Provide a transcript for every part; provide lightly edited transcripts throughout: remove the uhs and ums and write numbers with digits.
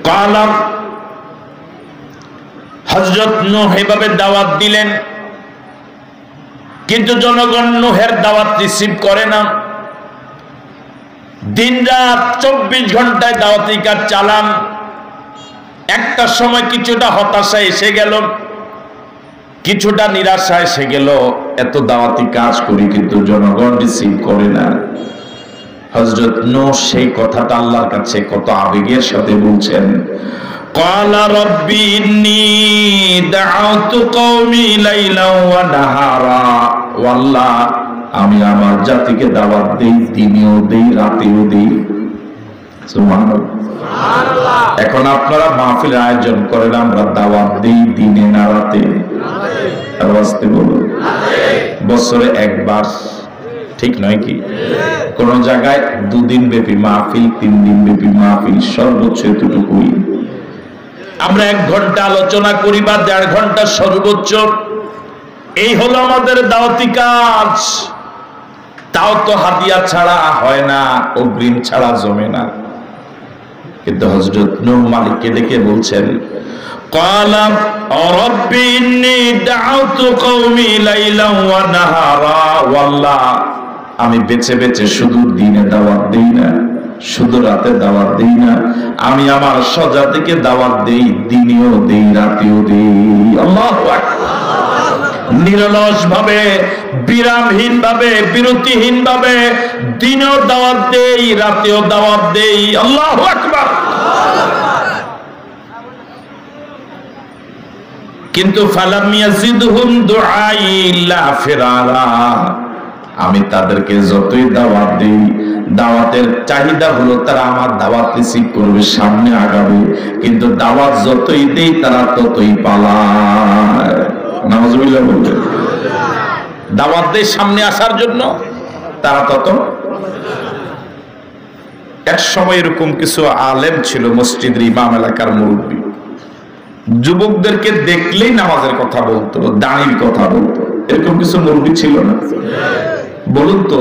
কালাম হযরত নূহ এভাবে দাওয়াত দিলেন, কিন্তু জনগণ নূহের দাওয়াত রিসিভ করে না। দিনরাত 24 ঘন্টায় দাওয়াতি কাজ চালান। একটা সময় কিছুটা হতাশা এসে গেল, কিছুটা নিরাশা এসে গেল, এত দাওয়াতি কাজ করি কিন্তু জনগণ রিসিভ করে না। হযরত নূহ সেই কথাটা আল্লাহর কাছে কত আবেগের সাথে বলছেন, ক্বালা রাব্বি ইন্নী দাআউতু কওমি লাইলান ওয়া নাহারা। ও আল্লাহ, আমি আমার জাতিকে দাওয়াত দেই, দিনেও দেই, রাতেও দেই। সুবহানাল্লাহ। এখন আপনারা মাহফিলের আয়োজন করেন, আমরা দাওয়াত দেই দিনে না রাতে? আর আসতে বলুন, বছরে একবার, ঠিক নয় কি? কোন জায়গায় 2 দিন ব্যাপী মাহফিল, 3 দিন ব্যাপী মাহফিল, সর্বোচ্চ এতটুকুই। আমরা 1 ঘন্টা আলোচনা করি বা 1.5 ঘন্টা সর্বোচ্চ। এই হলো আমাদের দাওয়াতি কাজ। তাও তো হাদিয়া ছাড়া হয় না, অগ্রিম ছাড়া জমে না। কিন্তু হযরত নূহ মালিককে ডেকে বলছেন, ক্বালা রাব্বি ইন্নী দাআউতু কওমি লাইলান ওয়া নাহারা। ওয়াল্লাহ, আমি বেছে বেছে শুধু দিনে দাওয়াত দেই না, শুধু রাতে দাওয়াত দেই না, আমি আমার স্বজাতিকে দাওয়াত দেই, দিনেও দেই, রাতেও দেই। আল্লাহু আকবার। নিরলস ভাবে, বিরামহীন ভাবে, বিরতিহীন ভাবে দিনেও দাওয়াত দেই, রাতেও দাওয়াত দেই। আল্লাহু আকবার। কিন্তু ফালাম ইয়াজিদহুম দুআই ইল্লা ফিরারা। আমি তাদেরকে যতই দাওয়াত দেই, দাওয়াতের চাহিদা হলো তারা আমার দাওয়াত রিসিভ করবে, সামনে আগাবে, কিন্তু দাওয়াত যতই দেই তারা ততই পালায়। নাউজুবিল্লাহ বলবেন। দাওয়াত দেয় সামনে আসার জন্য, তারা তত। এক সময় এরকম কিছু আলেম ছিল, মসজিদের ইমাম, এলাকার মুরব্বী। যুবকদেরকে দেখলেই নামাজের কথা বলতো, দাঁড়ির কথা বলতো। এরকম কিছু মুরব্বী ছিল না? বলুন তো,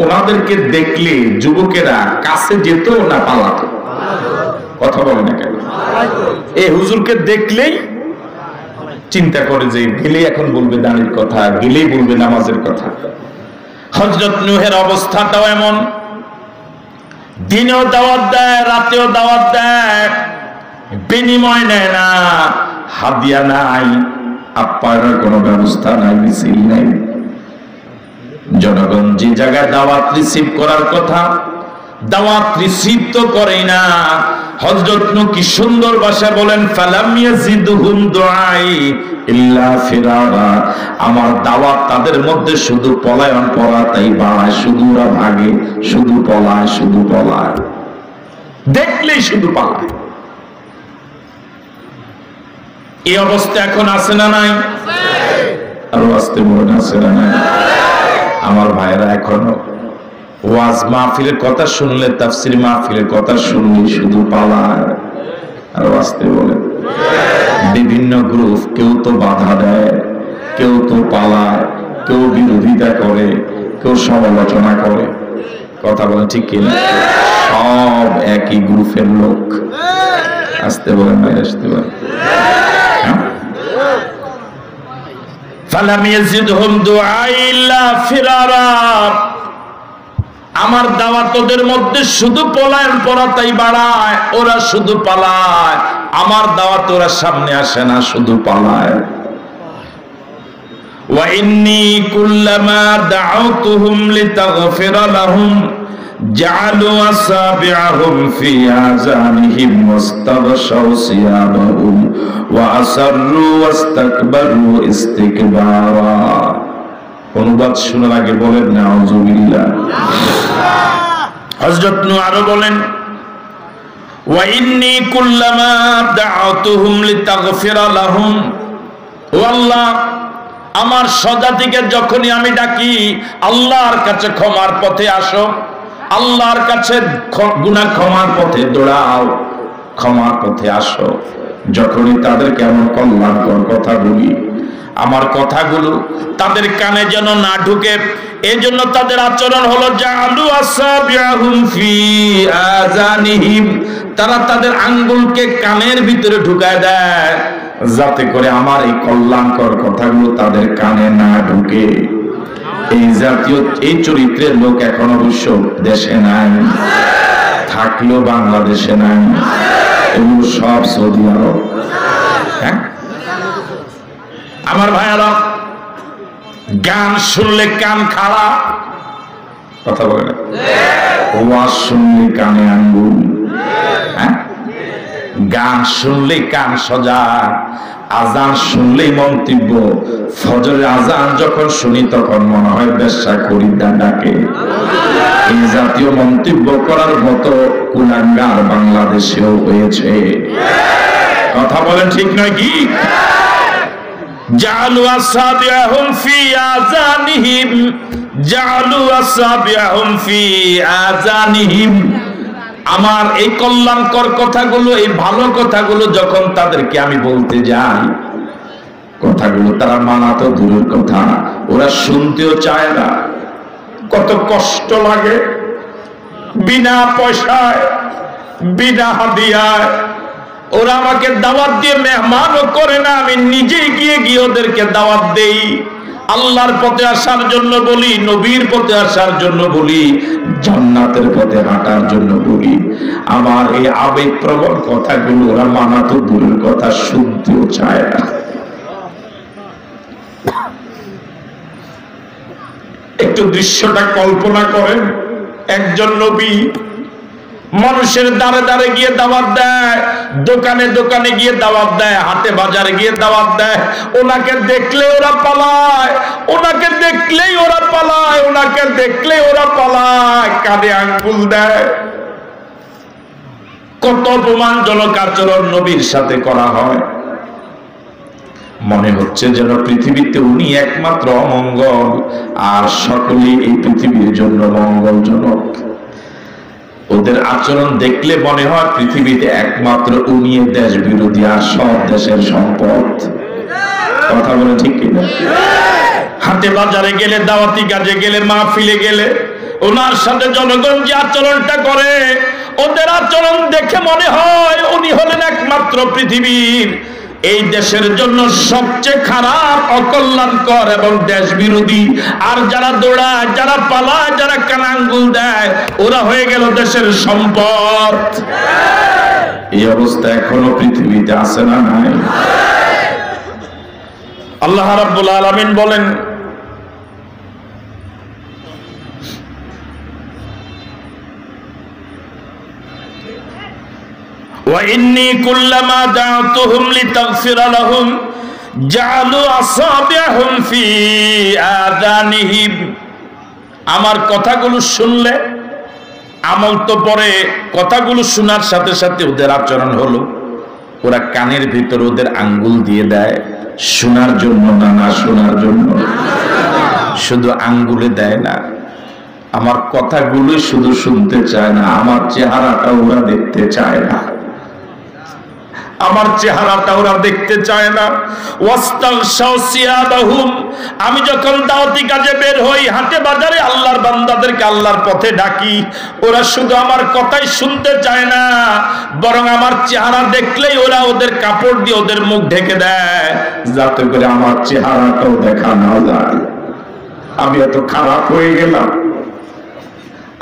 ওনাদেরকে দেখলে যুবকেরা কাছে যেত না পালাতো? কথা বলে না কেন? এই হুজুরকে দেখলেই চিন্তা করে যে গেলেই এখন বলবে দাঁড়ির কথা, গেলেই বলবে নামাজের কথা। হযরত নূহের অবস্থাটাও এমন, দিনেও দাওয়াত দেয়, রাতেও দাওয়াত দেয়, বিনিময় নেয় না, হাদিয়া নাই, আপ্যায়নের কোনো ব্যবস্থা নাই, মিছিল নাই। জনগণ যে জায়গায় দাওয়াত রিসিভ করার কথা, দাওয়াত রিসিভ তো করেই না। হযরত নূহ কি সুন্দর ভাষায় বলেন, ফালাম ইয়াজিদহুম দুআই ইল্লা ফিরারা। আমার দাওয়াত তাদের মধ্যে শুধু পলায়ন করা, তাই বাড়ায়, শুধু ওরা ভাগে, শুধু পলায়, শুধু পলায়, দেখলেই শুধু পালায়। এই অবস্থা এখন আছে না নাই? আরো আসতে বলেন, আছে না নাই? আমার ভাইরা এখনো ওয়াজ মাহফিলের কথা শুনলে, তাফসীর মাহফিলের কথা শুনলে শুধু পালায়। আর আসতে বলে, বিভিন্ন গ্রুপ, কেউ তো বাধা দেয়, কেউ তো পালায়, কেউ বিরোধিতা করে, কেউ সমালোচনা করে। কথা বলেন ঠিক কিনা? সব একই গ্রুপের লোক। আসতে বলেন ভাই, আসতে বলেন। ফালাম ইয়াজিদহুম দুআই ইল্লা ফিরারা। আমার দাওয়াত ওদের মধ্যে শুধু পলায়ন করা, তাই বাড়ায়, ওরা শুধু পালায়। আমার দাওয়াত ওরা সামনে আসে না, শুধু পালায়। ওয়া ইন্নী কুল্লামা দাআউতুহুম লিতাগফিরা লাহুম জাআলু আসাবিআহুম ফি আযানিহিম ওয়াস্তাগশাউ সিয়াবাহুম ওয়া আসররু ওয়াস্তাকবারু ইস্তিকবারা। অনুবাদ শোনার আগে বলেন নাউজুবিল্লাহ। হযরত নূহ আরো বলেন, ওয়া ইন্নী কুল্লামা দাআউতুহুম লিতাগফিরা লাহুম। ও আল্লাহ, আমার স্বজাতিকে যখনই আমি ডাকি, আল্লাহর কাছে ক্ষমার পথে আসো, আল্লাহর কাছে গুনাহ ক্ষমার পথে দৌড়াও, ক্ষমার পথে আসো। যখনই তাদেরকে এমন কল্যাণকর কথা বলি, আমার কথাগুলো তাদের কানে যেন না ঢুকে, এই জন্য তাদের আচরণ হলো জাআলু আসাবিআহুম ফি আযানিহিম, তারা তাদের আঙ্গুলকে কানের ভিতরে ঢুকায় দেয় যাতে করে আমার এই কল্যাণকর কথাগুলো তাদের কানে না ঢুকে। এই জাতীয় এই চরিত্রের লোক এখন অবশ্য দেশে নাই, থাকলেও বাংলাদেশে নাই, এগুলো সব সৌদি আরব। হ্যাঁ আমার ভাইয়ারা, গান শুনলে কান খাড়া, কথা বলে না, ওয়াজ শুনলে কানে আঙ্গুল, হ্যাঁ গান শুনলে কান সজা, আজান শুনলেই মন্তব্য, ফজরের আজান যখন শুনি তখন মনে হয় বেশ্যা খরিদ্দার ডাকে। এই জাতীয় মন্তব্য করার মতো কুলাঙ্গার বাংলাদেশেও হয়েছে, কথা বলেন ঠিক নয় কি? জাআলু আসাবিআহুম ফি আযানিহিম, জাআলু আসাবিআহুম ফি আযানিহিম। আমার এই কল্যাণকর কথাগুলো, এই ভালো কথাগুলো যখন তাদেরকে আমি বলতে যাই, কথাগুলো তারা মানা তো দূরের কথা, ওরা শুনতেও চায় না। কত কষ্ট লাগে, বিনা পয়সায় বিনা হাদিয়ায় ওরা আমাকে দাওয়াত দিয়ে মেহমানও করে না, আমি নিজেই গিয়ে ওদেরকে দাওয়াত দেই। আল্লাহর পথে আসার জন্য বলি, নবীর পথে আসার জন্য বলি, জান্নাতের পথে হাঁটার জন্য বলি। আমার এই আবেগপ্রবণ কথাগুলো ওরা মানা তো দূরের কথা, শুনতেও চায় না। একটু দৃশ্যটা কল্পনা করেন, একজন নবী মানুষের দ্বারে দ্বারে গিয়ে দাওয়াত দেয়, দোকানে দোকানে গিয়ে দাওয়াত দেয়, হাটে বাজারে গিয়ে দাওয়াত দেয়। ওনাকে দেখলে ওরা পালায়, ওনাকে দেখলেই ওরা পালায়, ওনাকে দেখলেই ওরা পালায়, কাঁধে আঙ্গুল দেয়। কত অপমানজনক আচরণ নবীর সাথে করা হয়। মনে হচ্ছে যেন পৃথিবীতে উনি একমাত্র অমঙ্গল, আর সকলেই এই পৃথিবীর জন্য মঙ্গলজনক। ওদের আচরণ দেখলে মনে হয় পৃথিবীতে একমাত্র উনি দেশ বিরোধী, আর সব দেশের সম্পদ। কথা বলে ঠিক কিনা? হাটে বাজারে গেলে, দাওয়াতি কাজে গেলে, মাহফিলে গেলে ওনার সাথে জনগণ যে আচরণটা করে, ওদের আচরণ দেখে মনে হয় উনি হলেন একমাত্র পৃথিবীর এই দেশের জন্য সবচেয়ে খারাপ, অকল্যাণকর এবং দেশ বিরোধী। আর যারা দৌড়ায়, যারা পালায়, যারা কানাঙ্গুল দেয়, ওরা হয়ে গেল দেশের সম্পদ। এই অবস্থা এখনো পৃথিবীতে আছে না নাই? আল্লাহ রাব্বুল আলামিন বলেন, وإني كلما دعوتهم لتغفر لهم جعلوا أصابعهم في آذانهم। আমার কথাগুলো শুনলে, আমল তো পরে, কথাগুলো শোনার সাথে সাথে ওদের আচরণ হলো ওরা কানের ভিতর ওদের আঙ্গুল দিয়ে দেয়, শোনার জন্য না, না শোনার জন্য, শুধু আঙ্গুলে দেয় না। আমার কথাগুলো শুধু শুনতে চায় না, আমার চেহারাটা ওরা দেখতে চায় না, আমার চেহারাটা ওরা দেখতে চায় না। আমি যখন দাওয়াতি কাজে বের হই, হাটে বাজারে আল্লাহর বান্দাদেরকে আল্লাহর পথে ডাকি, ওরা শুধু আমার কথাই শুনতে চায় না, বরং আমার চেহারা দেখলেই ওরা ওদের কাপড় দিয়ে ওদের মুখ ঢেকে দেয়, যাতে করে আমার চেহারাটাও দেখা না যায়। আমি এত খারাপ হয়ে গেলাম,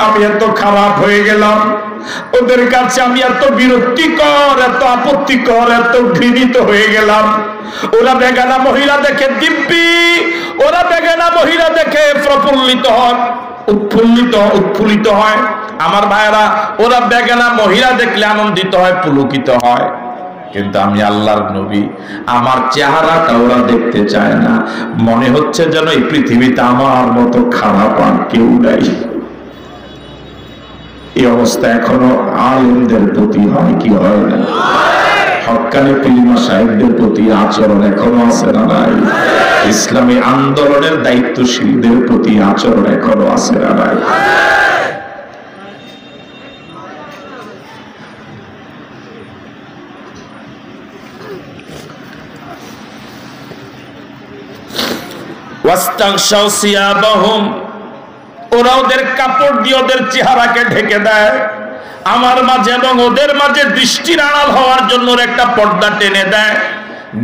আমি এত খারাপ হয়ে গেলাম, ওদের কাছে আমি এত বিরক্তিকর, এত আপত্তিকর, এত ঘৃণিত হয়ে গেলাম। ওরা বেগানা মহিলা দেখে দিব্যি, ওরা বেগানা মহিলা দেখে প্রফুল্লিত হয়, উৎফুল্লিত হয়। আমার ভাইরা, ওরা বেগানা মহিলা দেখলে আনন্দিত হয়, পুলকিত হয়। কিন্তু আমি আল্লাহর নবী, আমার চেহারাটা ওরা দেখতে চায় না। মনে হচ্ছে যেন এই পৃথিবীতে আমার মতো খারাপ আর কেউ নাই। এই অবস্থা এখনো আলেমদের প্রতি হয় কি হয় না? হক্কানি পীর মাশায়েখদের প্রতি আচরণ এখনো আছে না নাই? ইসলামী আন্দোলনের দায়িত্বশীলদের প্রতি আচরণ এখনো আছে না নাই? ওয়াস্তাগশাউ সিয়াবাহুম, ওরা ওদের কাপড় দিয়ে ওদের চেহারাকে ঢেকে দেয়। আমার মাঝে এবং ওদের মাঝে দৃষ্টির আড়াল হওয়ার জন্য একটা পর্দা টেনে দেয়।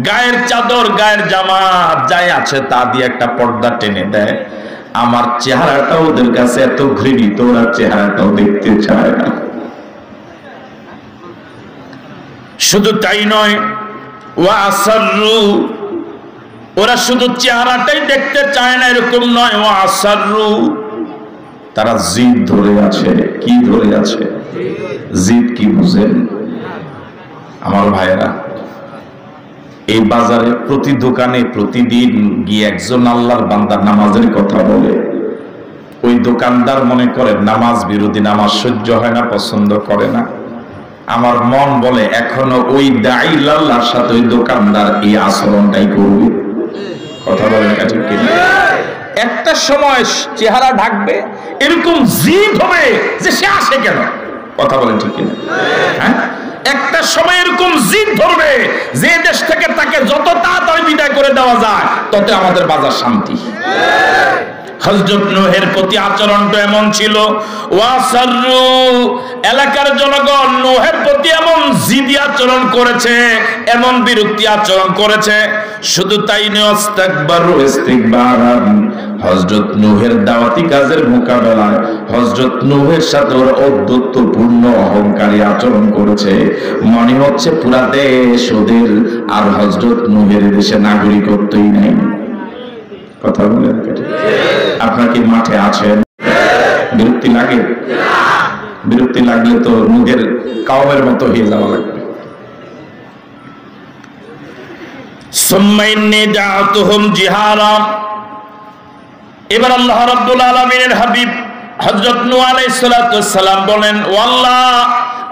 গায়ের চাদর, গায়ের জামা যাই আছে তা দিয়ে একটা পর্দা টেনে দেয়। আমার চেহারাটা ওদের কাছে এত ঘৃণিত, ওরা চেহারাটাও দেখতে চায় না। শুধু তাই নয়, ওয়া আসাররু, ওরা শুধু চেহারাটাই দেখতে চায় না এরকম নয়, ওয়া আসাররু, তারা জিদ ধরে আছে। কি ধরে আছে? জিদ কি বুঝেন আমার ভাইয়েরা? এই বাজারে প্রতি দোকানে প্রতিদিন গিয়ে একজন আল্লাহর বান্দার নামাজের কথা বলে, ওই দোকানদার মনে করে নামাজ বিরোধী, নামাজ সহ্য হয় না, পছন্দ করে না। আমার মন বলে এখনো ওই দাঈ আল্লাহর সাথে ওই দোকানদার এই আচরণটাই করবে। কথা বলেন ঠিক কিনা? একটা সময় চেহারা ঢাকবে, এরকম জিদ হবে যে সে আসে কেন। কথা বলেন ঠিক কিনা? হ্যাঁ, একটা সময় এরকম জিদ ধরবে যে দেশ থেকে তাকে যত তাড়াতাড়ি বিদায় করে দেওয়া যায় তত আমাদের বাজার শান্তি। হযরত নূহের প্রতি আচরণটা এমন ছিল, ওয়াসাররু, এলাকার জনগণ নূহের প্রতি এমন জিদি আচরণ করেছে, এমন বিরক্তি আচরণ করেছে। শুধু তাই নয়, ইস্তাকবারু ইস্তিকবারান, হযরত নূহের দাওয়াতি কাজের মোকাবেলায় হযরত নূহের সাথে ওরা অদ্যত্বপূর্ণ অহংকারী আচরণ করেছে। মনে হচ্ছে পুরা দেশ ওদের, আর হযরত নূহের দেশে নাগরিকত্বই নাই। কথা বলেন, আপনার কি মাঠে আছেন? বিরক্তি লাগে? বিরক্তি লাগলে তো নূহের কওমের মতো হয়ে যাওয়া লাগবে। সুম্মা ইন্নী দাআতুহুম জিহারা, এবার আল্লাহ রাব্বুল আলামিনের হাবিব হযরত নূহ আলাইহিস সালাতু ওয়াস সালাম বলেন, ও আল্লাহ,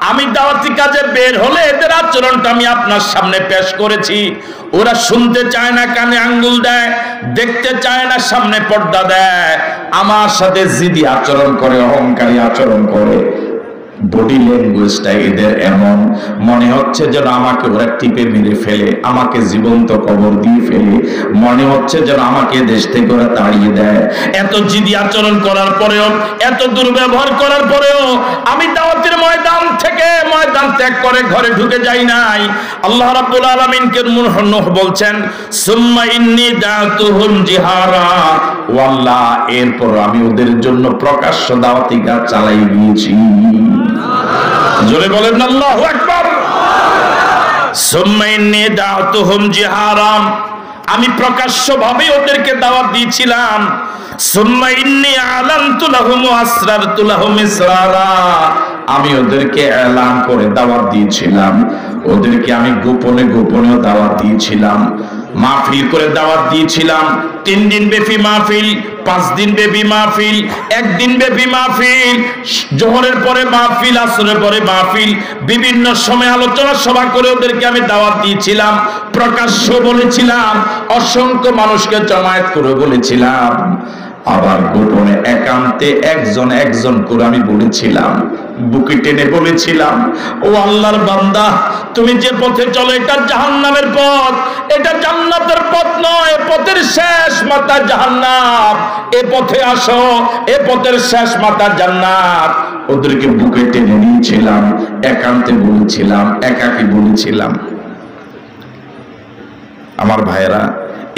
আমি দাওয়াতি কাজে বের হলে এদের আচরণটা আমি আপনার সামনে পেশ করেছি। ওরা শুনতে চায় না, কানে আঙ্গুল দেয়, দেখতে চায় না, সামনে পর্দা দেয়, আমার সাথে জিদি আচরণ করে, অহংকারী আচরণ করে। বডি ল্যাঙ্গুয়েজটা এদের এমন, মনে হচ্ছে যেন আমাকে ওরা টিপে মেরে ফেলে, আমাকে জীবন্ত কবর দিয়ে ফেলে, মনে হচ্ছে যেন আমাকে দেশ থেকে ওরা তাড়িয়ে দেয়। এত জিদি আচরণ করার পরেও, এত দুর্ব্যবহার করার পরেও আমি দাওয়াতের ময়দান ত্যাগ করে ঘরে ঢুকে যাই নাই। আল্লাহ রাব্বুল আলামিনকে নূহ বলছেন, সুম্মা ইন্নী দাআতুহুম জিহারা, ও আল্লাহ, এরপর আমি ওদের জন্য প্রকাশ্য দাওয়াতি কাজ চালাই দিয়েছি। জোরে বলেন আল্লাহু আকবার। সুম্মা ইন্নী দাআতুহুম জিহারা, আমি প্রকাশ্যভাবে ওদেরকে দাওয়াত দিয়েছিলাম। সুম্মা ইন্নী আলানতু লাহুম ওয়া আসরারতু লাহুম ইসরারা, আমি ওদেরকে এলান করে দাওয়াত দিয়েছিলাম, ওদেরকে আমি গোপনে গোপনেও দাওয়াত দিয়েছিলাম, মাহফিল করে দাওয়াত দিয়েছিলাম। 3 দিন ব্যাপী মাহফিল, 5 দিন ব্যাপী মাহফিল, 1 দিন ব্যাপী মাহফিল, জোহরের পরে মাহফিল, আসরের পরে মাহফিল, বিভিন্ন সময় আলোচনা সভা করে ওদেরকে আমি দাওয়াত দিয়েছিলাম। প্রকাশ্য বলেছিলাম, অসংখ্য মানুষকে জমায়েত করে বলেছিলাম, আবার গোপনে একান্তে একজন একজন করে আমি বলেছিলাম, বুকে টেনে বলেছিলাম, ও আল্লাহর বান্দা, তুমি যে পথে চলো এটা জাহান্নামের পথ, এটা জান্নাতের পথ নয়, পথের শেষ মাথা জাহান্নাম, এ পথে আসো, এ পথের শেষ মাথা জান্নাত। ওদেরকে বুকে টেনে নিয়েছিলাম, একান্তে বলেছিলাম, একাকী বলেছিলাম। আমার ভাইয়েরা,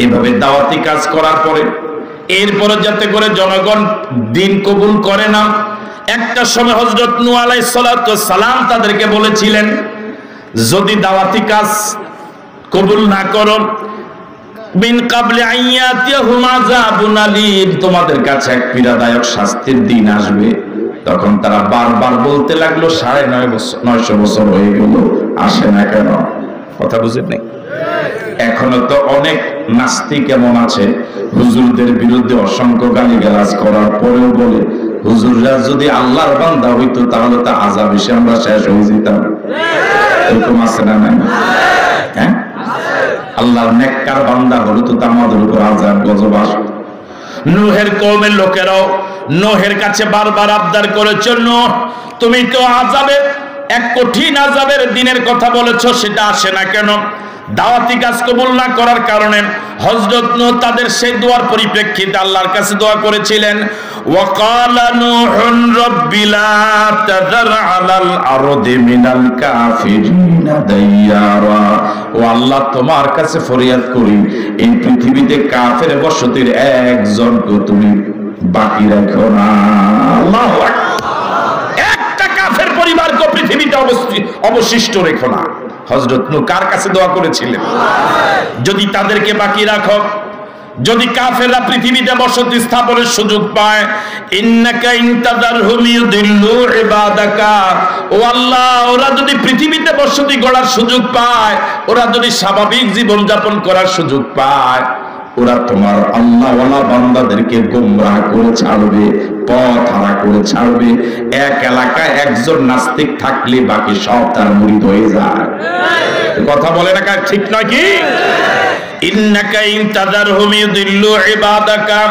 এভাবে দাওয়াতি কাজ করার পরে এরপরে যাতে করে জনগণ দিন কবুল করে না, একটা সময় হযরত নূহ আলাইহিস সালাতু ওয়াস সালাম তাদেরকে বলেছিলেন, যদি দাওয়াতি কাজ কবুল না করো, মিন ক্বাবলি আইয়াতিয়াহুম আযাবুন আলীম, তোমাদের কাছে এক পীড়াদায়ক শাস্তির দিন আসবে। তখন তারা বারবার বলতে লাগলো, 950 বছর হয়ে গেল, আসে না কেন? কথা বুঝেন নাই? এখনো তো অনেক নাস্তিক এমন আছে, হুজুরদের বিরুদ্ধে অসংখ্য গালিগালাজ করার পরেও বলে, হুজুররা যদি আল্লাহর বান্দা হইতো তাহলে তো আযাব এসে আমরা শেষ হয়ে যেতাম। এরকম আছে না? হ্যাঁ, আল্লাহর নেককার বান্দা হলে তো আমাদের উপর আযাব গজব আসতো। নূহের কওমের লোকেরাও নূহের কাছে বারবার আবদার করেছে, নূহ, তুমি তো আযাবের, এক কঠিন আযাবের দিনের কথা বলেছো, সেটা আসে না কেন? দাওয়াতি কাজ কবুল না করার কারণে হযরত নূহ তাদের সেই দোয়ার পরিপ্রেক্ষিতে আল্লাহর কাছে দোয়া করেছিলেন, ওয়াকালা নূহুন রাব্বি লা তাযার আলাল আরদি মিনাল কাফিরিনা দাইয়ারা। ও আল্লাহ, তোমার কাছে ফরিয়াদ করি, এই পৃথিবীতে কাফের বসতির একজনকে তুমি বাকি রাখো না। আল্লাহু আকবার। একটা কাফের পরিবারকে পৃথিবীতে অবশিষ্ট রেখো না। হযরত নূহ কার কাছে দোয়া করেছিলেন? যদি তাদেরকে বাকি রাখো, যদি কাফেররা পৃথিবীতে বসতি স্থাপনের সুযোগ পায়, ইন্নাকা ইনতাযারহুম ইউদিল্লু ইবাদাকা। ও আল্লাহ, ওরা যদি পৃথিবীতে বসতি গড়ার সুযোগ পায়, ওরা যদি স্বাভাবিক জীবন যাপন করার সুযোগ পায়, ওরা তোমার আল্লাহওয়ালা বান্দাদেরকে গোমরাহ করে ছাড়বে, পথ হারা করে ছাড়বে। এক এলাকায় একজন নাস্তিক থাকলে বাকি সব তার মুরিদ হয়ে যায়। কথা বলে না, ঠিক নয় কি? ইন্নাকা ইনতাযারহুম ইউদিল্লু ইবাদাকা।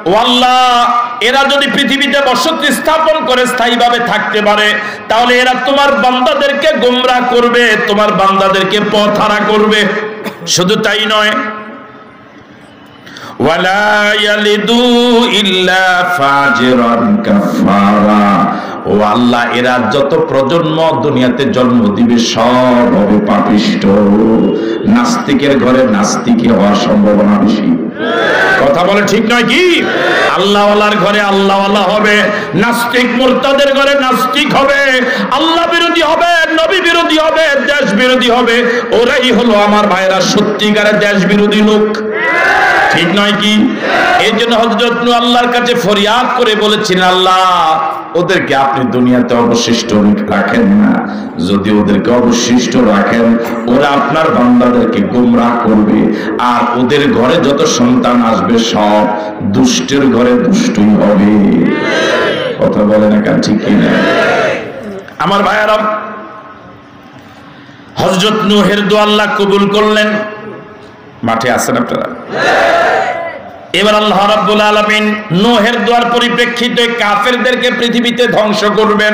ও আল্লাহ, এরা যদি পৃথিবীতে বসতি স্থাপন করে স্থায়ীভাবে থাকতে পারে, তাহলে এরা তোমার বান্দাদেরকে গোমরাহ করবে, তোমার বান্দাদেরকে পথ হারা করবে। শুধু তাই নয়, ওয়ালা ইয়ালিদু ইল্লা ফাজিরান কাফারা। ও আল্লাহ, এরা যত প্রজন্ম দুনিয়াতে জন্ম দিবে সব হবে পাপিষ্ট। নাস্তিকের ঘরে নাস্তিক হওয়ার সম্ভাবনা বেশি। কথা বলে ঠিক নয় কি? আল্লাহওয়ালার ঘরে আল্লাহওয়ালা হবে, নাস্তিক মুরতাদের ঘরে নাস্তিক হবে, আল্লাহ বিরোধী হবে, নবী বিরোধী হবে, দেশ বিরোধী হবে। ওরাই হলো আমার ভাইরা সত্যিকারের দেশ বিরোধী লোক। ঠিক নয় কি? এই জন্য হযরত নূহ আল্লাহর কাছে ফরিয়াদ করে বলেছিলেন, আল্লাহ, ওদেরকে আপনি দুনিয়াতে অবশিষ্ট রাখেন না। যদি ওদেরকে অবশিষ্ট রাখেন, ওরা আপনার বান্দাদেরকে গোমরাহ করবে, আর ওদের ঘরে যত সন্তান আসবে সব দুষ্টের ঘরে দুষ্টই হবে। কথা বলে না কেন, ঠিক কিনা? আমার ভাইয়ারা, হযরত নূহের দোয়া আল্লাহ কবুল করলেন। মাঠে আছেন আপনারা? এবার আল্লাহ রাব্বুল আলামিন নূহের দোয়ার পরিপ্রেক্ষিতে কাফেরদেরকে পৃথিবীতে ধ্বংস করবেন।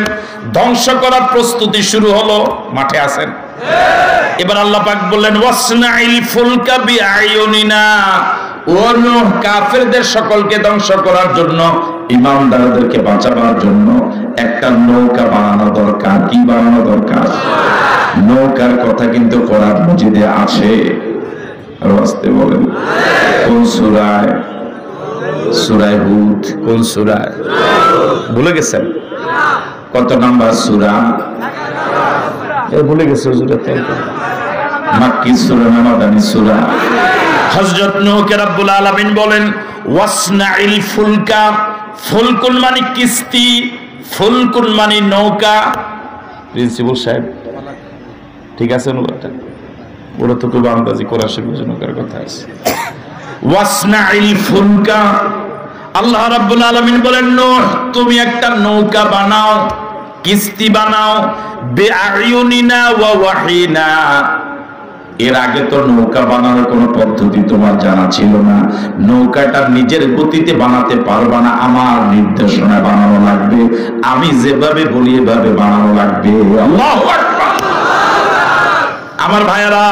ধ্বংস করার প্রস্তুতি শুরু হলো। মাঠে আছেন? এবার আল্লাহ পাক বললেন, ওয়াসনাইল ফুলকা বিআয়ুনিনা। ও নূহ, কাফেরদের সকলকে ধ্বংস করার জন্য, ঈমানদারদেরকে বাঁচাবার জন্য একটা নৌকা বানানো দরকার। কি বানানো দরকার? নৌকার কথা কিন্তু কোরআন মাজিদে আছে। আর আসতে বলেন, কোন সূরায়? সূরা হুদ। কোন সূরায়? ভুলে গেছেন? কত নাম্বার সূরা? ভুলে গেছে হুজুরতে। মাক্কি সূরা না মাদানী সূরা? হযরত নূহকে রব্বুল আলামিন বলেন, ওয়াসনাইল ফুলকা। ফুলকুন মানে কিস্তি, ফুলকুন মানে নৌকা। প্রিন্সিপাল সাহেব ঠিক আছে? ওরা তো খুব আন্দাজি কোরআন শরীফের নৌকার কথা আছে। ওয়াসনাইল ফুলকা। আল্লাহ রাব্বুল আলামিন বলেন, নূহ, তুমি একটা নৌকা বানাও, কিস্তি বানাও, বিআয়ুনিনা ওয়া ওয়াহিনা। এর আগে তো নৌকা বানানোর কোনো পদ্ধতি তোমার জানা ছিল না। নৌকাটা নিজের গতিতে বানাতে পারবা না, আমার নির্দেশনায় বানানো লাগবে। আমি যেভাবে বলি এভাবে বানানো লাগবে। আল্লাহু আকবার। আমার ভাইয়েরা,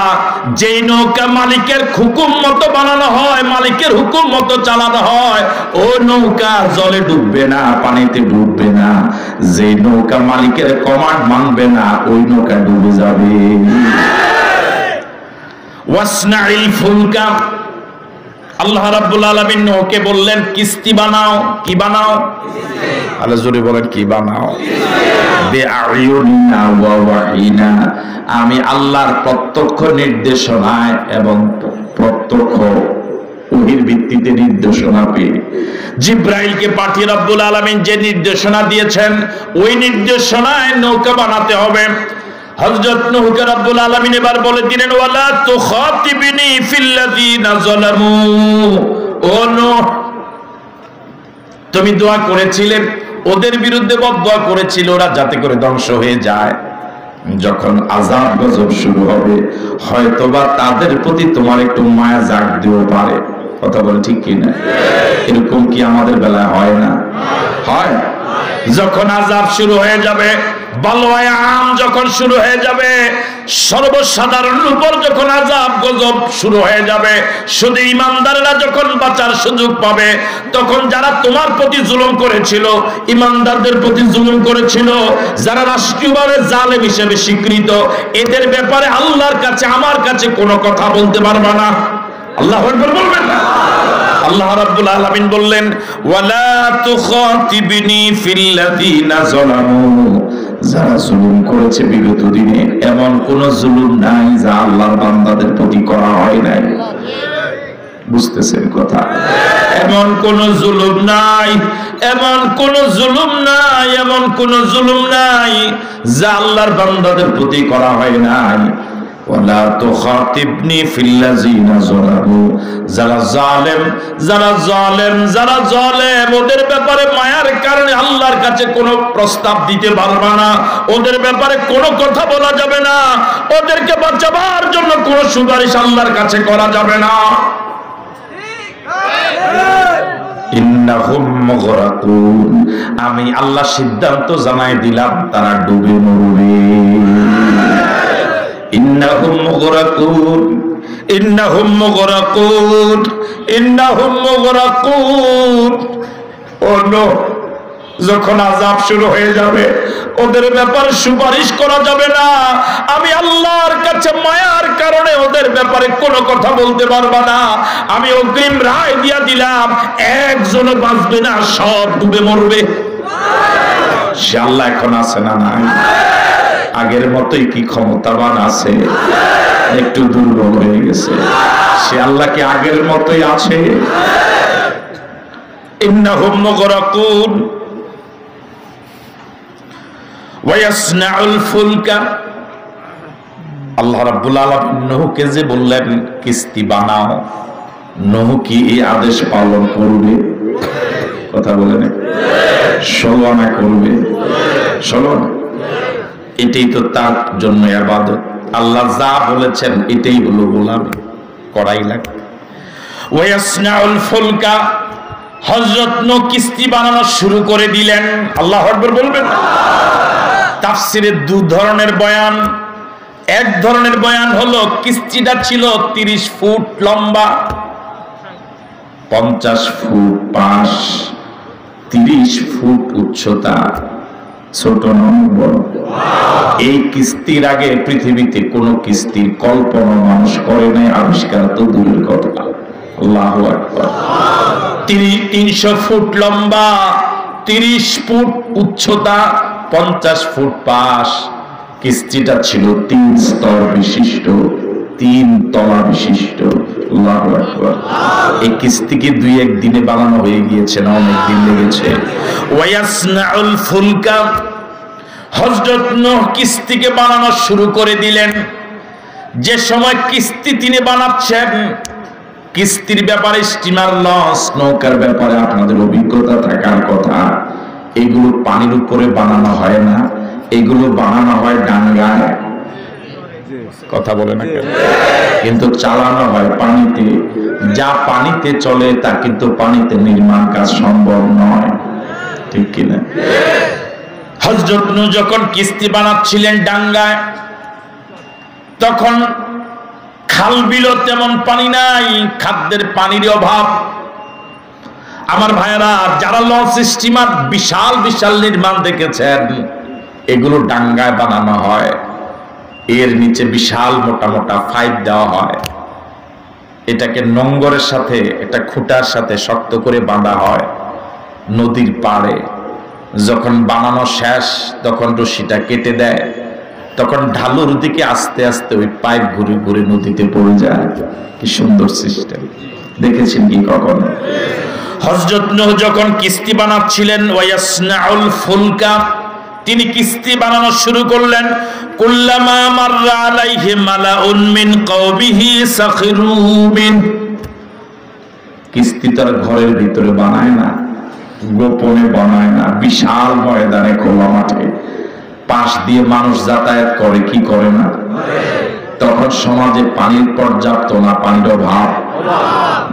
যেই নৌকা মালিকের হুকুম মতো বানানো হয়, মালিকের হুকুম মতো চালানো হয়, ও নৌকা জলে ডুববে না, পানিতে ডুববে না। যে নৌকা মালিকের কমান্ড মানবে না, ওই নৌকা ডুবে যাবে। ওয়াসনাইল ফুলকা। আল্লাহ রাব্বুল আলামিন নূহকে বললেন, কিস্তি বানাও। কি বানাও? আল্লাহ জোরে বলেন, কি বানাও? বিআয়ুনিনা ওয়া ওয়াহিনা। আমি আল্লাহর প্রত্যক্ষ নির্দেশনায় এবং প্রত্যক্ষ ওহীর ভিত্তিতে নির্দেশনা পেয়ে জিবরাইলকে পাঠিয়ে রব্বুল আলামিন যে নির্দেশনা দিয়েছেন, ওই নির্দেশনায় নৌকা বানাতে হবে। হযরত নূহকে রব্বুল আলামিন এবার বলে দিলেন, ওয়ালা তুখাতিবিনি ফিল্লাযিনা যালামু। ও নূহ, তুমি দোয়া করেছিলে, ওদের বিরুদ্ধে বদদোয়া করেছিল, ওরা যাতে করে ধ্বংস হয়ে যায়। যখন আযাব গজব শুরু হবে, হয়তোবা তাদের প্রতি তোমার একটু মায়া জাগতেও পারে। কথা বলে ঠিক কিনা? এরকম কি আমাদের বেলায় হয় না? হয়। যখন আযাব শুরু হয়ে যাবে, বালওয়ায়ে আম যখন শুরু হয়ে যাবে, সর্বসাধারণের উপর যখন আযাব গজব শুরু হয়ে যাবে, শুধু ঈমানদাররা যখন বাঁচার সুযোগ পাবে, তখন যারা তোমার প্রতি জুলুম করেছিল, ঈমানদারদের প্রতি জুলুম করেছিল, যারা রাষ্ট্রীয়ভাবে জালেম হিসেবে স্বীকৃত, এদের ব্যাপারে আল্লাহর কাছে আমার কাছে কোনো কথা বলতে পারবে না। আল্লাহু আকবার বলবেন না? আল্লাহ রাব্বুল আলামিন বললেন, ওয়ালা তুখাতিবনি ফিল্লাযিনা যালামু, যারা জুলুম করেছে বিগত দিনে, এমন কোন জুলুম নাই যা আল্লাহর বান্দাদের প্রতি করা হয় নাই। বুঝতেছেন কথা? এমন কোন জুলুম নাই, এমন কোন জুলুম নাই, এমন কোন জুলুম নাই যা আল্লাহর বান্দাদের প্রতি করা হয় নাই। ওয়ালা তুখাতিবনি ফিল্লাযিনা যালামু, যারা জালেম, যারা জালেম, যারা জালেম, ওদের ব্যাপারে মায়ার কারণে আল্লাহর কাছে কোনো প্রস্তাব দিতে পারবে না, ওদের ব্যাপারে কোনো কথা বলা যাবে না, ওদেরকে বাঁচাবার জন্য কোনো সুপারিশ আল্লাহর কাছে করা যাবে না। ইন্নাহুম মুগরাকুন, আমি আল্লাহ সিদ্ধান্ত জানাই দিলাম তারা ডুবে মরবে। ইন্নাহুম মুগরাকুন, ইন্নাহুম মুগরাকুন, ইন্নাহুম মুগরাকুন। ও নো, যখন আযাব শুরু হয়ে যাবে, ওদের ব্যাপারে সুপারিশ করা যাবে না। আমি আল্লাহর কাছে মায়ার কারণে ওদের ব্যাপারে কোনো কথা বলতে পারবা না। আমি অগ্রিম রায় দিয়া দিলাম, একজনও বাঁচবে না, সব ডুবে মরবে। সে আল্লাহ এখন আছে না নাই? আগের মতোই কি ক্ষমতাবান আছে? একটু দুর্বল হয়ে গেছে। সে আল্লাহ কি আগের মতোই আছে? ইন্নাহুম মুগরাকুন ওয়া ইয়াসনাউল ফুলকা। আল্লাহ রাব্বুল আলামিন নূহকে যে বললেন কিস্তি বানাও, নূহ কি এই আদেশ পালন করবে? কথা বলেন, সলনা করবে? সলনা, এটাই তো তার জন্য ইবাদত। আল্লাহ যা বলেছেন এটাই হলো গোলামি, করাই লাগে। ওয়া ইয়াসনাউল ফুলকা, হযরত নূহ কিস্তি বানানো শুরু করে দিলেন। আল্লাহু আকবার বলবেন। তাফসিরে দুই ধরনের বয়ান। এক ধরনের বয়ান হলো কিস্তিটা ছিল 30 ফুট লম্বা, 50 ফুট পাশ, 30 ফুট উচ্চতা, ছোট নম্বর। এই কিস্তির আগে পৃথিবীতে কোন কিস্তির কল্পনা মানুষ করে নাই, আবিষ্কার তো দূরের কথা। আল্লাহু আকবার। 300 ফুট লম্বা, 30 ফুট উচ্চতা, 50 ফুট পাশ। কিস্তিটা ছিল 3 স্তর বিশিষ্ট, 3 তলা বিশিষ্ট। আল্লাহু আকবার। এই কিস্তিকে 2-1 দিনে বানানো হয়ে গিয়েছে না, অনেক দিন লেগেছে। ওয়া ইয়াসনাউল ফুলকা, হযরত নূহ কিস্তিকে বানানো শুরু করে দিলেন। যে সময় কিস্তি তিনি বানাচ্ছেন, কিস্তির ব্যাপারে, স্টিমার লঞ্চ, নৌকার ব্যাপারে আপনাদের অভিজ্ঞতা থাকার কথা। এগুলো পানির উপরে বানানো হয় না, এগুলো বানানো হয় ডাঙ্গায়। কথা বলে না কেন? কিন্তু চালানো হয় পানিতে। যা পানিতে চলে তা কিন্তু পানিতে নির্মাণ কাজ সম্ভব নয়, ঠিক কিনা? হযরত নূহ যখন কিস্তি বানাচ্ছিলেন ডাঙ্গায়, তখন খাল বিল তেমন পানি নাই, খাদ্যের পানির অভাব। আমার ভাইরা, যারা লঞ্চ স্টিমার বিশাল বিশাল নির্মাণ দেখেছেন, এগুলো ডাঙ্গায় বানানো হয়। এর নিচে বিশাল মোটা মোটা পাইপ দেওয়া হয়, এটাকে নোঙ্গরের সাথে, একটা খুঁটার সাথে শক্ত করে বাঁধা হয় নদীর পাড়ে। যখন বানানো শেষ, তখন রশিটা কেটে দেয়, তখন ঢালুর দিকে আস্তে আস্তে ওই পাইপ ঘুরে ঘুরে নদীতে পড়ে যায়। কি সুন্দর সিস্টেম, দেখেছেন কি কখনো? হযরত নূহ যখন কিস্তি বানাচ্ছিলেন, ওয়া ইয়াসনাউল ফুলকা, তিনি কিস্তি বানানো শুরু করলেন। কুল্লামা মাররা আলাইহি মালাউন মিন কওমিহি সাখিরু মিন। কিস্তি তার ঘরের ভিতরে বানায় না, গোপনে বানায় না, বিশাল ময়দানে, খোলা মাঠে, পাশ দিয়ে মানুষ যাতায়াত করে, কি করে না? তখন সমাজে পানির পর্যাপ্ত না, পানির অভাব,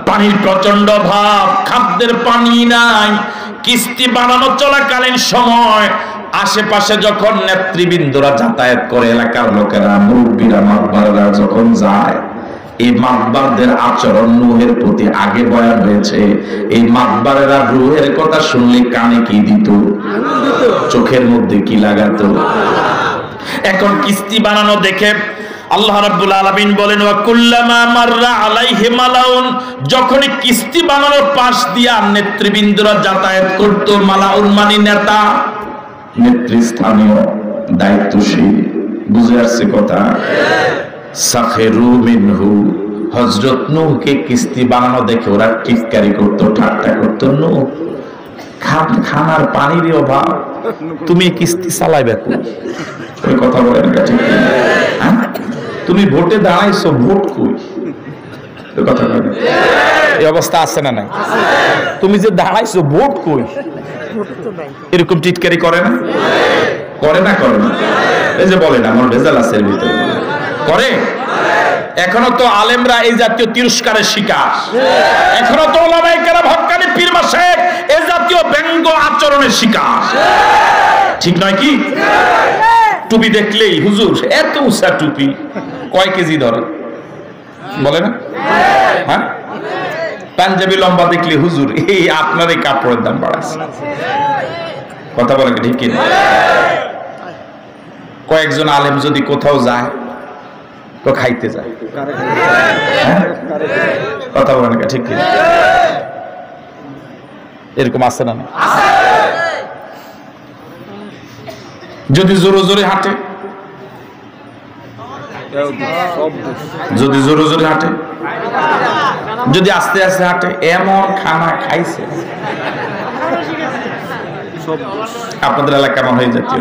পানির প্রচন্ড অভাব, খাদ্যের পানি নাই। কিস্তি বানানো চলাকালীন সময় আশেপাশে যখন নেতৃবৃন্দরা যাতায়াত করে, এলাকার লোকেরা, মুরব্বীরা, মাতবাররা যখন যায়, এই মাতবারদের আচরণ নূহের প্রতি আগে বয়ান হয়েছে। এই মাতবারেরা রূহের কথা শুনলে কানে কি দিত, চোখের মধ্যে কি লাগাতো। এখন কিস্তি বানানো দেখে আল্লাহ রাব্বুল আলামিন বলেন, ওয়া কুল্লামা মাররা আলাইহি মালাউন, যখনই কিস্তি বানানোর পাশ দিয়া নেতৃবৃন্দরা যাতায়াত করত, মালাউন মানে নেতা, নেতৃস্থানীয়, দায়িত্বশীল, বুঝে আসছে কথা। সাখিরু মিনহু, হযরত নূহকে কিস্তি বানানো দেখে ওরা টিটকারি করত, ঠাট্টা করত। নূহ, খানার পানির অভাব, তুমি কিস্তি চালাইবে কোন? ওই কথা বলেন ঠিক না? তুমি ভোটে দাঁড়াইছো, ভোট কই? কথা বলেন, এই অবস্থা আছে না নাই? তুমি যে দাঁড়াইছো, ভোট কই? এরকম টিটকারি করে না? করে না? করে না? এই যে বলেন আমার ভেজাল আছে এর ভিতরে, করে। এখনো তো আলেমরা এই জাতীয় তিরস্কারের শিকার, এখনো তো ওলামায়ে কেরাম হক্কানি পীর মাশায়েখ এই জাতীয় ব্যঙ্গ আচরণের শিকার, ঠিক নয় কি? টুপি দেখলেই হুজুর এত উঁচা টুপি, কয় কেজি ধরে বলে না? হ্যাঁ, পাঞ্জাবি লম্বা দেখলে হুজুর এই আপনার এই কাপড়ের দাম বাড়াচ্ছে, কথা বলে ঠিক কিনা? কয়েকজন আলেম যদি কোথাও যায় তো খাইতে যায়, কথা বলে না ঠিক কিনা? এরকম আছে না? যদি জোরে জোরে হাঁটে, যদি জোরে জোরে হাঁটে, যদি আস্তে আস্তে হাঁটে, এমন খানা খাইছে আপনাদের এলাকা কেমন হয়ে যাচ্ছে?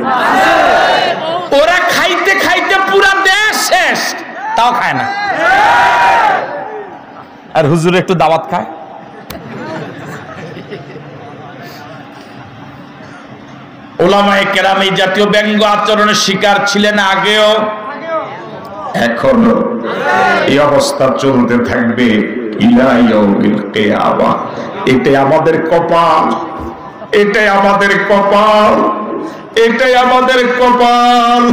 ওরা খাইতে খাইতে পুরা দেশ শেষ, তাও খায় না। আর হুজুর একটু দাওয়াত খায়। ওলামায়ে কেরাম এই জাতীয় ব্যঙ্গ আচরণের শিকার ছিলেন আগেও, এখনো এই অবস্থা চলতে থাকবে ইলা ইয়াউমিল কিয়ামা। এটাই আমাদের কপাল, এটাই আমাদের কপাল, এটাই আমাদের কপাল।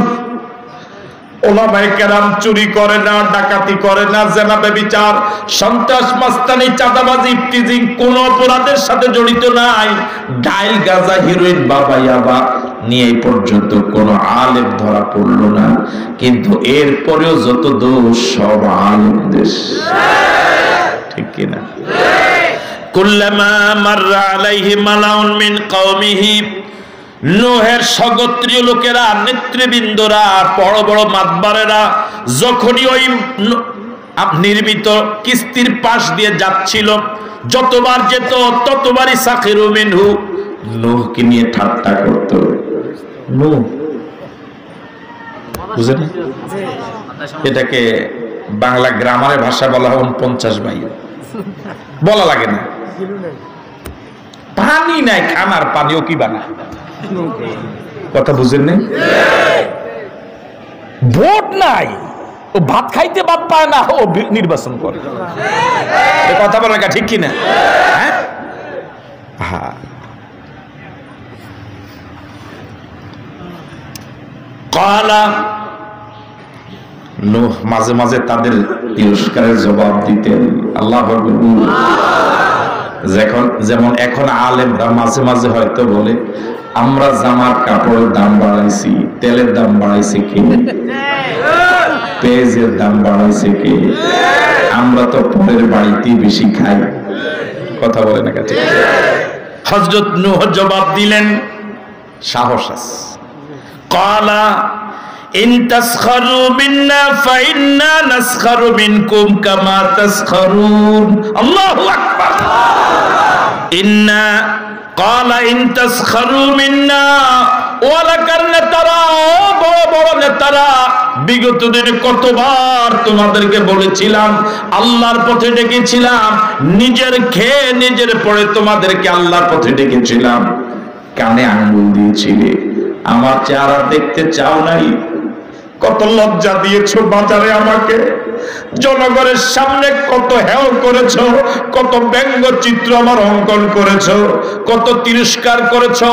ওলামায়ে কেরাম চুরি করে না, ডাকাতি করে না, জেনা ব্যভিচার, সন্ত্রাস, মাস্তানি, চাঁদাবাজি, ইফতিজিং কোন অপরাধের সাথে জড়িত নাই। ডাইল, গাঁজা, হিরোইন, বাবা, ইয়াবা নিয়ে এই পর্যন্ত কোন আলেম ধরা পড়লো না, কিন্তু এরপরেও যত দোষ সব আলেমদের, ঠিক কিনা? কুল্লামা মাররা আলাইহি মালাউন মিন কওমিহি, নূহের সগোত্রীয় লোকেরা, নেতৃবৃন্দরা, বড় বড় মাতবারেরা যখনই ওই নির্মিত কিস্তির পাশ দিয়ে যাচ্ছিল, যতবার যেত ততবারই সাখিরু মিনহু, নূহকে নিয়ে ঠাট্টা করত। নূহ, বুঝেন? এটাকে বাংলা গ্রামারের ভাষা বলা হয় 49 বায়ু, বলা লাগে না। পানি নাই, খানার পানিও কি বানা, কথা বুঝেন না? ভোট নাই, ও ভাত খাইতে বাদ পায় না, ও নির্বাচন করে, কথা বলে ঠিক কিনা? হ্যাঁ, কালা নূহ মাঝে মাঝে তাদের তিরস্কারের জবাব দিতেন। আল্লাহ যেমন এখন আলেমরা মাঝে মাঝে হয়তো বলে, আমরা জামার কাপড়ের দাম বাড়াইছি, তেলের দাম বাড়াইছে কে, পেঁয়াজের দাম বাড়াইছে কে, আমরা তো পরের বাড়িতেই বেশি খাই, কথা বলে না? কাছে হযরত নূহ জবাব দিলেন, সাহস আছে। কালা ইন তাসখারু মিন্না ফাইন্না নাসখারু মিনকুম কামা তাসখারুন। আল্লাহু আকবার। ইন্না কালা ইন তাসখারু মিন্না, ওয়ালাকার নেতারা, বড় বড় নেতারা, বিগত দিনে কতবার তোমাদেরকে বলেছিলাম, আল্লাহর পথে ডেকেছিলাম, নিজের খেয়ে নিজের পড়ে তোমাদেরকে আল্লাহর পথে ডেকেছিলাম, কানে আঙ্গুল দিয়েছিলে, আমার চেহারা দেখতে চাও নাই, কত লজ্জা দিয়েছো বাজারে আমাকে, জনগণের সামনে কত হেয় করেছো, কত ব্যঙ্গচিত্র আমার অঙ্কন করেছো, কত তিরস্কার করেছো,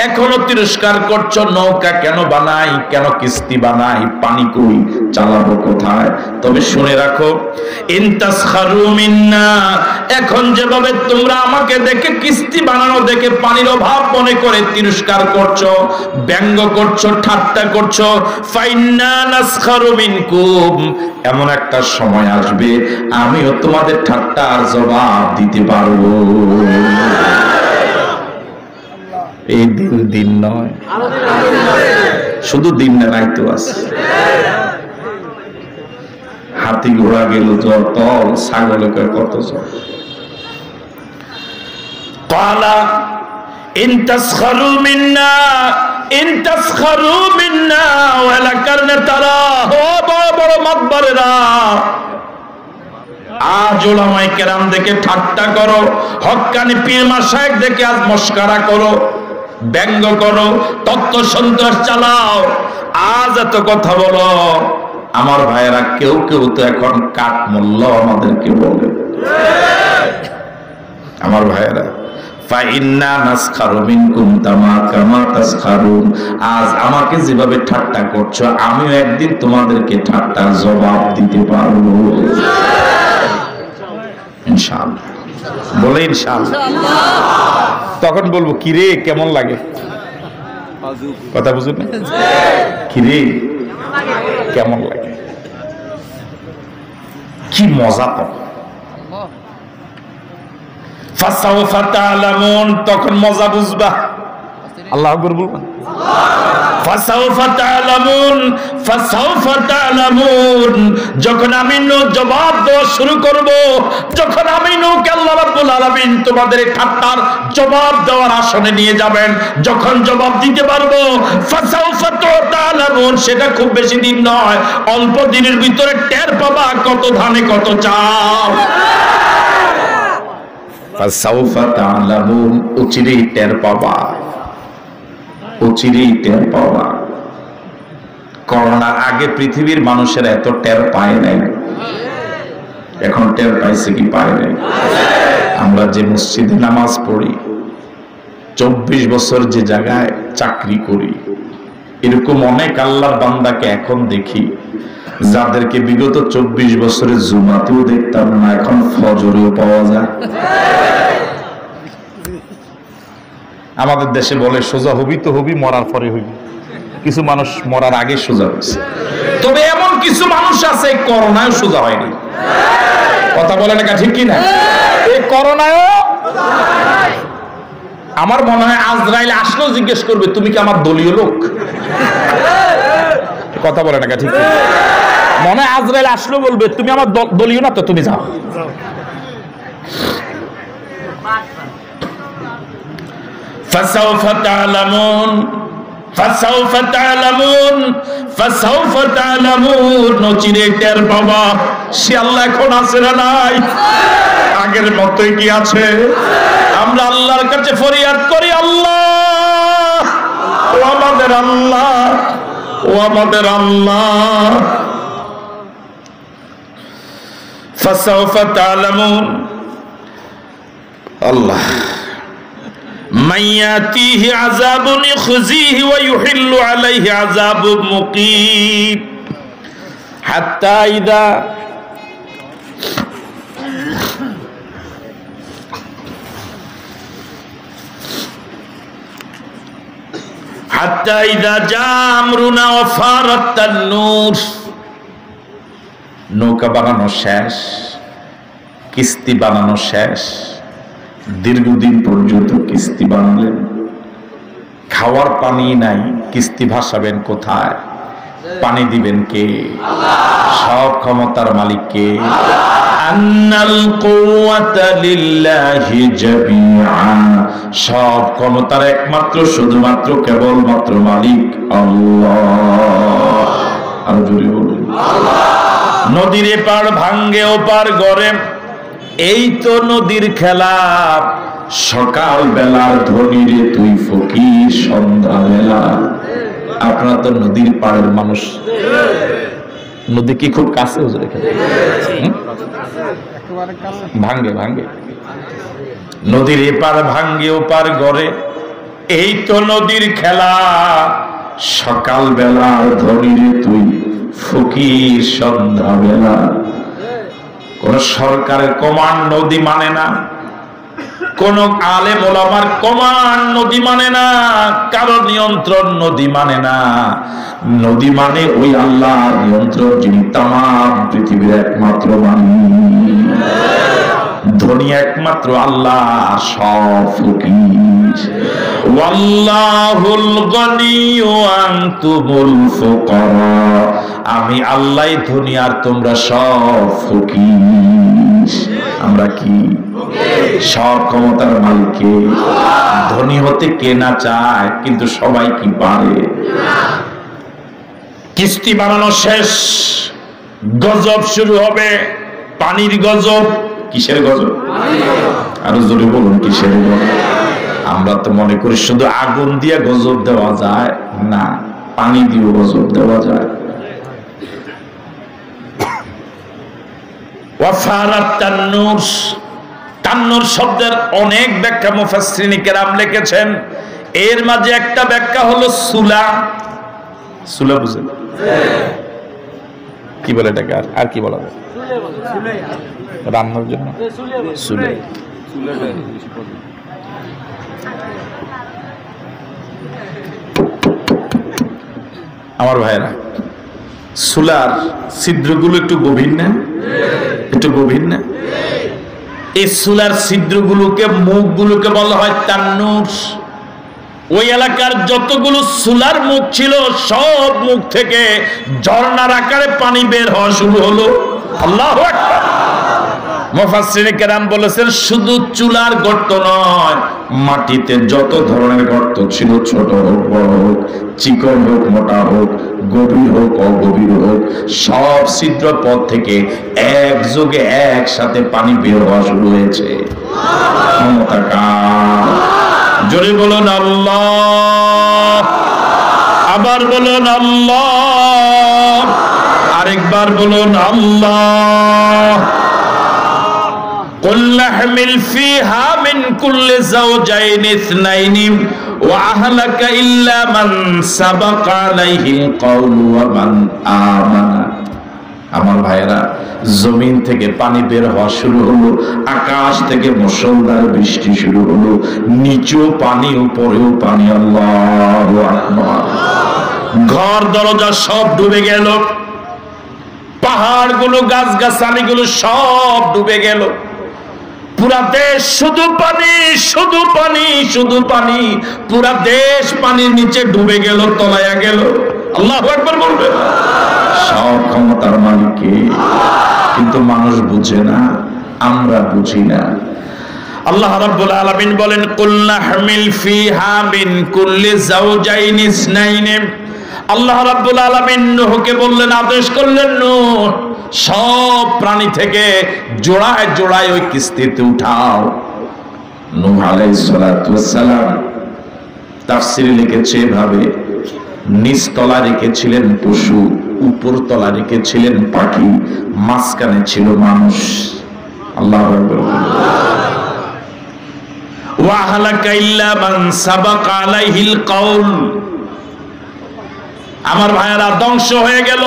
এখনো তিরস্কার করছো। নৌকা কেন বানাই, কেন কিস্তি বানাই, পানি কই, চালাবো কোথায়? তবে শুনে রাখো, ইন তাসখারু মিন্না, এখন যেভাবে তোমরা আমাকে দেখে কিস্তি বানানো দেখে পানির অভাব মনে করে তিরস্কার করছো, ব্যঙ্গ করছো, ঠাট্টা করছো, ফাইন্না নাসখারু মিনকুম, এমন একটা সময় আসবে আমিও তোমাদের ঠাট্টার জবাব দিতে পারবো। এই দিন দিন নয়, শুধু দিন না, রাইতো আছে। হাতি ঘোড়া গেল তল, ছাগলে কত জল। ক্বালা ইন তাসখারু মিন্না, ইন তাসখারু মিন্না ওয়ালাকার তারা, ও বড় বড় মাতবারেরা, আজ উলামায়ে কেরাম দেখে ঠাট্টা করো, হক্কানি পীর মাশায়েখ দেখে আজ মস্করা করো, ব্যঙ্গ করো, তত্ত্ব সন্ত্রাস চালাও, আজ এত কথা বলো। আমার ভাইয়েরা কেউ কেউ তো এখন কাঠ মূল্য আমাদেরকে বলে। আমার ভাইয়েরা, ফাইন্না নাসখারু মিনকুম কামা তাসখারুন, আজ আমাকে যেভাবে ঠাট্টা করছো আমিও একদিন তোমাদেরকে ঠাট্টার জবাব দিতে পারবো ইনশাআল্লাহ। বলে ইনশাআল্লাহ। তখন বলবো কিরে কেমন লাগে, কথা বুঝুন না, কিরে কেমন লাগে, কি মজা তো। ফাসাউফা তা'লামুন, তখন মজা বুঝবা। আল্লাহু আকবার বলবেন। ফাসাউফা তা'লামুন, ফাসাউফা তা'লামুন, যখন আমি জবাব দেওয়া শুরু করব, যখন আমি নূহকে আল্লাহ রাব্বুল আলামিন তোমাদের ঠাট্টার জবাব দেওয়ার আসনে নিয়ে যাবেন, যখন জবাব দিতে পারবো, ফাসাউফা তা'লামুন, সেটা খুব বেশি দিন নয়, অল্প দিনের ভিতরে টের পাবা কত ধানে কত চাল। ফাসাউফা তা'লামুন, অচিরেই টের পাবা, অচিরেই টের পাওয়া। করোনার আগে পৃথিবীর মানুষের এত টের পায় নাই, এখন টের পাইছে কি পায় নাই? আমরা যে মসজিদে নামাজ পড়ি, 24 বছর যে জায়গায় চাকরি করি, এরকম অনেক আল্লাহর বান্দাকে এখন দেখি যাদেরকে বিগত 24 বছরে জুমাতেও দেখতাম না, এখন ফজরেও পাওয়া যায়। আমাদের দেশে বলে সোজা হবি তো হবি, মরার পরে হইবি। কিছু মানুষ মরার আগে সোজা হয়েছে, তবে এমন কিছু মানুষ আছে করোনায় সোজা হয়নি। কথা বলে না ঠিক কিনা? এই করোনায় আমার মনে হয় আজরাইল আসলেও জিজ্ঞেস করবে তুমি কি আমার দলীয় লোক। কথা বলে না ঠিক কিনা? মনে হয় আজরাইল আসলেও বলবে তুমি আমার দলীয় না, তো তুমি যাও। ফাসাউফা তা'লামুন, ফাসাউফা তা'লামুন, ফাসাউফা তা'লামুন, নচিরে টের পাবা সে আল্লাহ এখন আছে না নাই? আগের মতই কি আছে? আমরা আল্লাহর কাছে ফরিয়াদ করি, আল্লাহ ও আমাদের আল্লাহ, ও আমাদের আল্লাহ। ফাসাউফা তা'লামুন, আল্লাহ من يأتيه عذاب يخزيه ويحل عليه عذاب مقيم حتى إذا جاء أمرنا وفارت النور, নৌকা বানানো শেষ, কিস্তি বানানো শেষ, দীর্ঘদিন পর্যন্ত কিস্তি বানালেন, খাওয়ার পানি নাই, কিস্তি ভাসাবেন কোথায়? পানি দিবেন কে? সব ক্ষমতার মালিক কে? আন্নাল কুওয়াতা লিল্লাহি জামিআ, সব ক্ষমতার একমাত্র শুধুমাত্র কেবলমাত্র মালিক আল্লাহ। আর জোরে বলুন আল্লাহ। নদীর এপার ভাঙ্গে ওপার গড়ে, এই তো নদীর খেলা। সকাল বেলার ধনীরে তুই ফকির, সন্ধ্যা বেলা। আপনারা তো নদীর পাড়ের মানুষ, নদী কি খুব কাছে হুজুর এখানে? ভাঙ্গে ভাঙ্গে, নদীর এপার ভাঙ্গে ওপার গড়ে, এই তো নদীর খেলা। সকাল বেলা ধরিরে তুই ফকির সন্ধ্যা বেলা। কোন সরকারের কমান্ড নদী মানে না, কোন আলেম ওলামার কমান্ড নদী মানে না, কারো নিয়ন্ত্রণ নদী মানে না। নদী মানে ওই আল্লাহর নিয়ন্ত্রণ, যিনি তামাম পৃথিবীর একমাত্র মালিক। ধনী একমাত্র আল্লাহ, সব ফকির। ওয়াল্লাহুল গনিয়্যু ওয়া আনতুমুল ফুকারা। আমি আল্লাহই ধনী আর তোমরা সব ফকির। আমরা কি? সব ক্ষমতার মালিককে। ধনী হতে কে না চায়, কিন্তু সবাই কি পারে? কিস্তি বানানো শেষ, গজব শুরু হবে, পানির গজব। কিসের গজব? আরো জোরে বলুন, কিসের গজব? আমরা তো মনে করি শুধু আগুন দিয়ে গজব দেওয়া যায়, না, পানি দিয়ে গজব দেওয়া যায়। ওয়াফারাত তান্নুর, তান্নুর শব্দের অনেক ব্যাখ্যা মুফাসসিরিন কেরাম লিখেছেন। এর মাঝে একটা ব্যাখ্যা হলো সুলা। সুলা বুঝেন কি বলে এটাকে? আর কি বলা যায় রান্নার জন্য? সুলে। আমার ভাইরা, সুলার ছিদ্রগুলো একটু গভীর না? একটু গভীর না? এই সুলার ছিদ্রগুলোকে, মুখগুলোকে বলা হয় তান্নুর। ওই এলাকার যতগুলো সুলার মুখ ছিল, সব মুখ থেকে ঝর্ণার আকারে পানি বের হওয়া শুরু হলো। আল্লাহু আকবার। মুফাসসিরিন কেরাম বলেছেন, শুধু চুলার গর্ত নয়, মাটিতে যত ধরনের গর্ত ছিল, ছোট হোক বড় হোক, চিকন হোক মোটা হোক, গভীর হোক অগভীর হোক, সব ছিদ্র পথ থেকে একযোগে একসাথে পানি বের হওয়া শুরু হয়েছে। ক্ষমতা কার? জোরে বলুন আল্লাহ। আবার বলুন আল্লাহ। আরেকবার বলুন আল্লাহ। قل نحمل فيها من كل زوجين اثنين وأهلك إلا من سبق عليه القول ومن آمن। আমার ভাইরা, জমিন থেকে পানি বের হওয়া শুরু হলো, আকাশ থেকে মুষলধারে বৃষ্টি শুরু হলো, নিচেও পানি উপরেও পানি। আল্লাহু আকবার। ঘর দরজা সব ডুবে গেল, পাহাড়গুলো গাছগাছালিগুলো সব ডুবে গেল, পুরা দেশ শুধু পানি, শুধু পানি, শুধু পানি। পুরা দেশ পানির নিচে ডুবে গেল, তলায়া গেল। আল্লাহু আকবার বলবে। সব ক্ষমতার মালিককে, কিন্তু মানুষ বুঝে না, আমরা বুঝি না। আল্লাহ রাব্বুল আলামিন বলেন, কুল নাহমিল ফিহা মিন কুল্লি যাওজাইনি ইসনাইন। আল্লাহ রাব্বুল আলামিন নূহকে বললেন, আদেশ করলেন, নূহ সব প্রাণী থেকে জোড়ায় জোড়ায় ওই কিস্তিতে উঠাও। নূহ আলাইহিস সালাতু ওয়াস সালাম তাফসীরে লিখেছে এভাবে, নিচতলা রেখেছিলেন পশু, উপর তলা রেখেছিলেন পাখি, মাঝখানে ছিল মানুষ। আল্লাহু আকবার। ওয়া হালাকা ইল্লা মান সাবাকা আলাইহিল কাউল। আমার ভাইয়েরা, ধ্বংস হয়ে গেল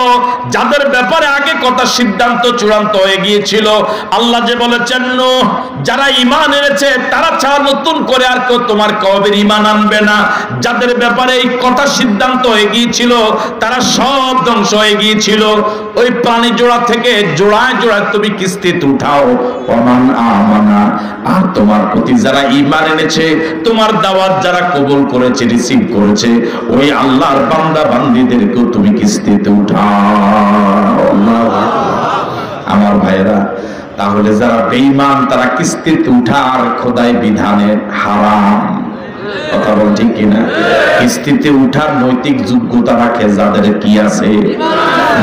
যাদের ব্যাপারে আগে কথা সিদ্ধান্ত চূড়ান্ত হয়ে গিয়েছিল। আল্লাহ যে বলেছেন, নূহ যারা ঈমান এনেছে তারা ছাড়া নতুন করে আর কেউ তোমার কওমের ঈমান আনবে না। যাদের ব্যাপারে এই কথা সিদ্ধান্ত হয়ে গিয়েছিল তারা সব ধ্বংস হয়ে গিয়েছিল। ওই পানি জোড়া থেকে জোড়ায় জোড়ায় তুমি কিস্তিতে উঠাও। ওমান আমানা, আর তোমার প্রতি যারা ঈমান এনেছে, তোমার দাওয়াত যারা কবুল করেছে, রিসিভ করেছে, ওই আল্লাহর বান্দা বান্দীদেরকেও তুমি কিস্তিতে উঠাও। আমার ভাইরা, তাহলে যারা বেঈমান তারা কিস্তিতে উঠার খোদাই বিধানে হারাম। কথা বল ঠিক কিনা? কিস্তিতে উঠার নৈতিক যোগ্যতা রাখে যাদের কি আছে?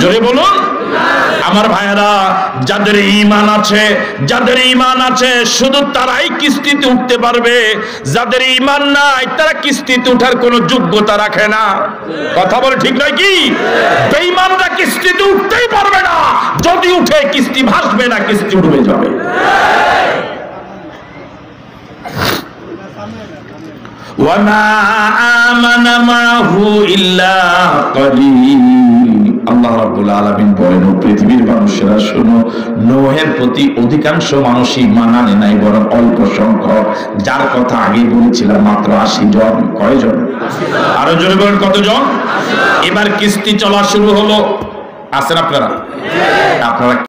জোরে বলুন। আমার ভাইয়েরা, যাদের ঈমান আছে শুধু তারাই কিস্তিতে উঠতে পারবে। যাদের ঈমান নাই তারা কিস্তিতে ওঠার কোনো যোগ্যতা রাখে না। কথা বলে ঠিক নয় কি? বেঈমানরা কিস্তিতে উঠতেই পারবে না। যদি উঠে কিস্তি ভাসবে না, কিস্তি উঠবে যাবে। ওয়ামা আমানা মাহু ইল্লা কলিল। আল্লাহ রাব্বুল আলামিন বলেন, পৃথিবীর মানুষেরা শোনো, নূহের প্রতি অধিকাংশ মানুষই ঈমান আনে নাই, বরং অল্প সংখ্যক। যার কথা আগে বলেছিলাম মাত্র 80 জন। কয়জন? আরো জোরে বলেন, কতজন? এবার কিস্তি চলা শুরু হলো। আছেন আপনারা?